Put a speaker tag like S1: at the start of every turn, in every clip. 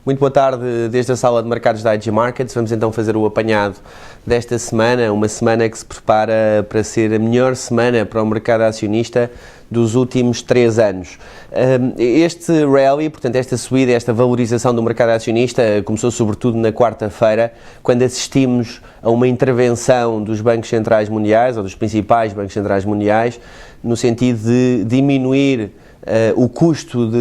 S1: Muito boa tarde desde a sala de mercados da IG Markets. Vamos então fazer o apanhado desta semana, uma semana que se prepara para ser a melhor semana para o mercado acionista dos últimos 3 anos. Este rally, portanto esta subida, esta valorização do mercado acionista começou sobretudo na quarta-feira, quando assistimos a uma intervenção dos bancos centrais mundiais, ou dos principais bancos centrais mundiais, no sentido de diminuir o custo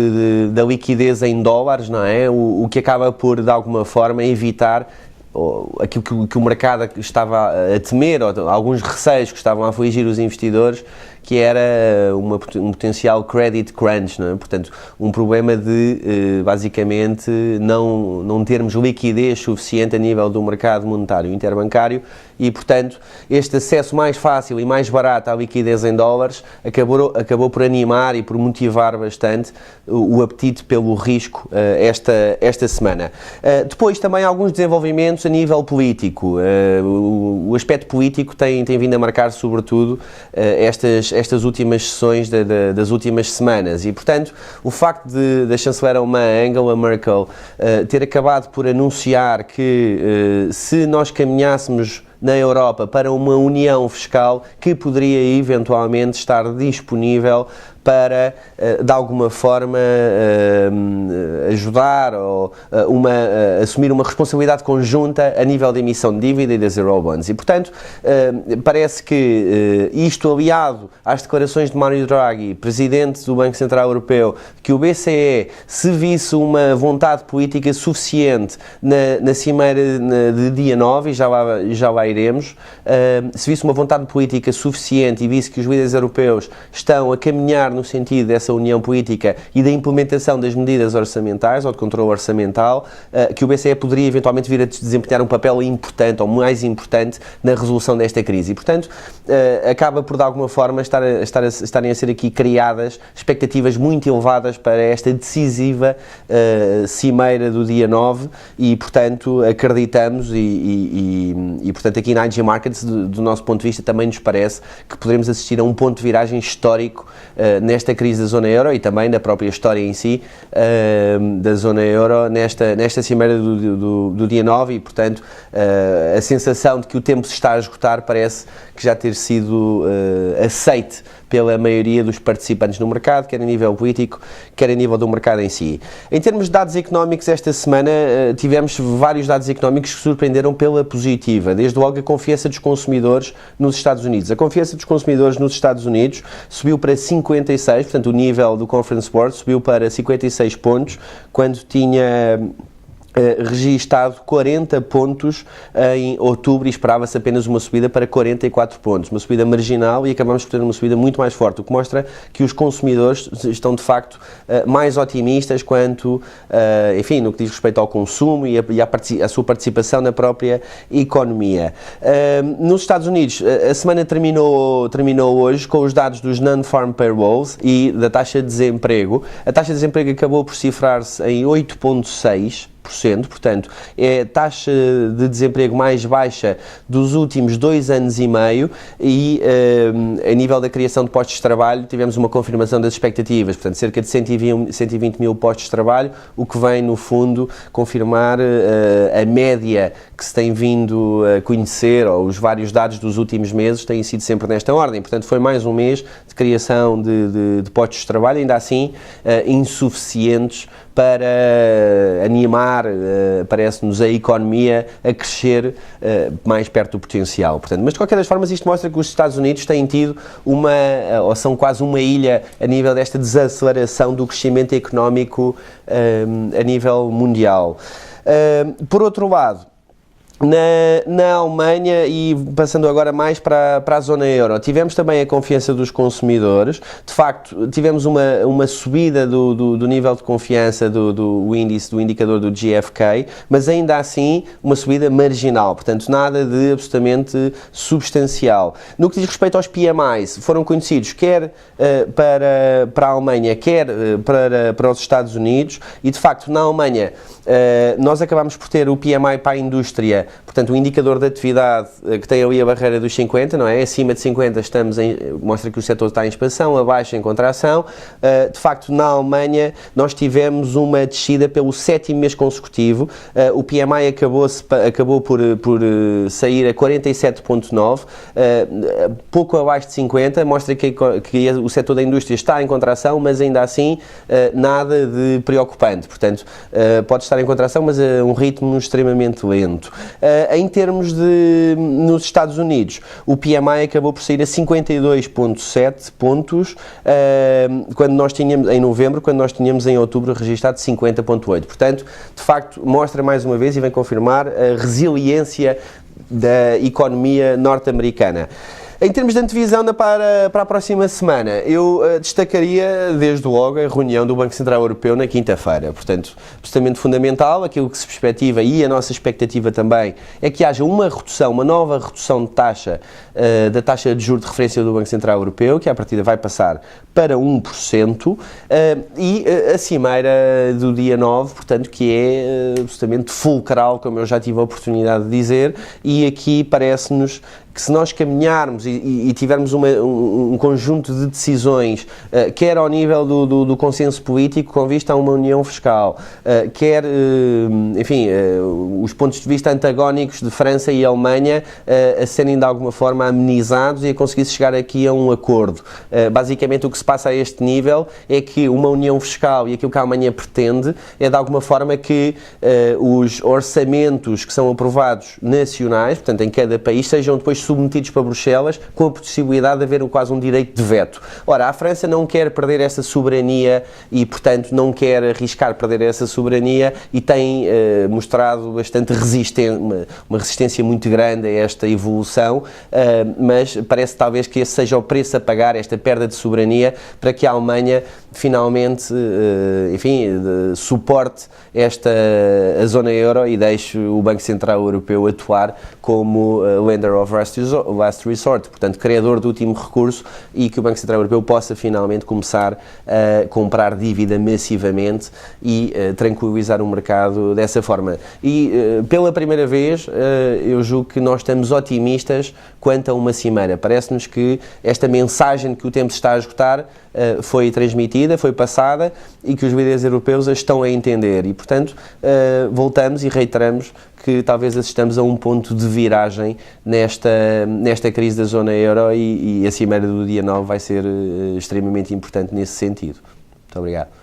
S1: da liquidez em dólares, não é? O que acaba por, de alguma forma, evitar aquilo que o mercado estava a temer, ou alguns receios que estavam a afligir os investidores, que era um potencial credit crunch, não é? Portanto, um problema de, basicamente, não termos liquidez suficiente a nível do mercado monetário interbancário e, portanto, este acesso mais fácil e mais barato à liquidez em dólares acabou por animar e por motivar bastante o apetite pelo risco esta semana. Depois, também, alguns desenvolvimentos a nível político. O aspecto político tem vindo a marcar, sobretudo, estas últimas sessões das últimas semanas e, portanto, o facto da chanceler alemã Angela Merkel ter acabado por anunciar que se nós caminhássemos na Europa para uma união fiscal que poderia eventualmente estar disponível para, de alguma forma, ajudar ou assumir uma responsabilidade conjunta a nível de emissão de dívida e das Eurobonds. E, portanto, parece que isto aliado às declarações de Mário Draghi, Presidente do Banco Central Europeu, que o BCE, se visse uma vontade política suficiente na cimeira de dia 9, e já lá iremos, se visse uma vontade política suficiente e visse que os líderes europeus estão a caminhar no sentido dessa união política e da implementação das medidas orçamentais ou de controle orçamental, que o BCE poderia eventualmente vir a desempenhar um papel importante ou mais importante na resolução desta crise. E, portanto, acaba por, de alguma forma, estarem a ser aqui criadas expectativas muito elevadas para esta decisiva cimeira do dia 9 e, portanto, acreditamos e portanto, aqui na IG Markets, do nosso ponto de vista, também nos parece que poderemos assistir a um ponto de viragem histórico nesta crise da zona euro e também da própria história em si da zona euro nesta cimeira do dia 9 e, portanto, a sensação de que o tempo se está a esgotar parece que já ter sido aceite pela maioria dos participantes no mercado, quer a nível político, quer a nível do mercado em si. Em termos de dados económicos, esta semana tivemos vários dados económicos que surpreenderam pela positiva, desde logo a confiança dos consumidores nos Estados Unidos. A confiança dos consumidores nos Estados Unidos subiu para 56, portanto o nível do Conference Board subiu para 56 pontos, quando tinha registado 40 pontos em outubro e esperava-se apenas uma subida para 44 pontos, uma subida marginal e acabamos por ter uma subida muito mais forte, o que mostra que os consumidores estão de facto mais otimistas quanto, enfim, no que diz respeito ao consumo e a sua participação na própria economia. Nos Estados Unidos, a semana terminou hoje com os dados dos non-farm payrolls e da taxa de desemprego. A taxa de desemprego acabou por cifrar-se em 8,6%, portanto, é a taxa de desemprego mais baixa dos últimos 2 anos e meio e a nível da criação de postos de trabalho tivemos uma confirmação das expectativas, portanto, cerca de 120 mil postos de trabalho, o que vem, no fundo, confirmar a média que se tem vindo a conhecer, ou os vários dados dos últimos meses têm sido sempre nesta ordem, portanto, foi mais um mês de criação de postos de trabalho, ainda assim insuficientes para animar, parece-nos, a economia a crescer mais perto do potencial. Portanto, mas de qualquer das formas isto mostra que os Estados Unidos têm tido ou são quase uma ilha a nível desta desaceleração do crescimento económico a nível mundial. Por outro lado, na Alemanha, e passando agora mais para a zona euro, tivemos também a confiança dos consumidores. De facto, tivemos uma subida do nível de confiança do índice, do indicador do GfK, mas ainda assim uma subida marginal, portanto nada de absolutamente substancial. No que diz respeito aos PMIs, foram conhecidos quer para a Alemanha, quer para os Estados Unidos, e de facto na Alemanha nós acabamos por ter o PMI para a indústria portanto o indicador de atividade que tem ali a barreira dos 50, não é? Acima de 50 mostra que o setor está em expansão, abaixo em contração. De facto, na Alemanha nós tivemos uma descida pelo 7º mês consecutivo, o PMI acabou por sair a 47,9, pouco abaixo de 50, mostra que o setor da indústria está em contração, mas ainda assim nada de preocupante, portanto pode estar em contração, mas a um ritmo extremamente lento. Em termos nos Estados Unidos, o PMI acabou por sair a 52,7 pontos, quando nós tínhamos, em novembro, quando nós tínhamos em outubro registado 50,8. Portanto, de facto, mostra mais uma vez e vem confirmar a resiliência da economia norte-americana. Em termos de antevisão para a próxima semana, eu destacaria desde logo a reunião do Banco Central Europeu na quinta-feira. Portanto, absolutamente fundamental, aquilo que se perspectiva e a nossa expectativa também é que haja uma nova redução de taxa, da taxa de juros de referência do Banco Central Europeu, que à partida vai passar para 1%, e a cimeira do dia 9, portanto, que é absolutamente fulcral, como eu já tive a oportunidade de dizer, e aqui parece-nos que se nós caminharmos e tivermos um conjunto de decisões, quer ao nível do consenso político com vista a uma união fiscal, quer, enfim, os pontos de vista antagónicos de França e Alemanha a serem de alguma forma amenizados e a conseguir chegar aqui a um acordo. Basicamente o que se passa a este nível é que uma união fiscal e aquilo que a Alemanha pretende é de alguma forma que os orçamentos que são aprovados nacionais, portanto em cada país, sejam depois submetidos para Bruxelas com a possibilidade de haver quase um direito de veto. Ora, a França não quer perder essa soberania e, portanto, não quer arriscar perder essa soberania e tem mostrado bastante uma resistência muito grande a esta evolução, mas parece talvez que esse seja o preço a pagar, esta perda de soberania, para que a Alemanha finalmente, enfim, suporte a zona euro e deixe o Banco Central Europeu atuar como lender of last resort, portanto, criador do último recurso, e que o Banco Central Europeu possa finalmente começar a comprar dívida massivamente e tranquilizar o mercado dessa forma. E pela primeira vez eu julgo que nós estamos otimistas quanto a uma cimeira. Parece-nos que esta mensagem que o tempo se está a esgotar foi transmitida, foi passada e que os líderes europeus a estão a entender e, portanto, voltamos e reiteramos que talvez assistamos a um ponto de viragem nesta crise da zona euro e a cimeira do dia 9 vai ser extremamente importante nesse sentido. Muito obrigado.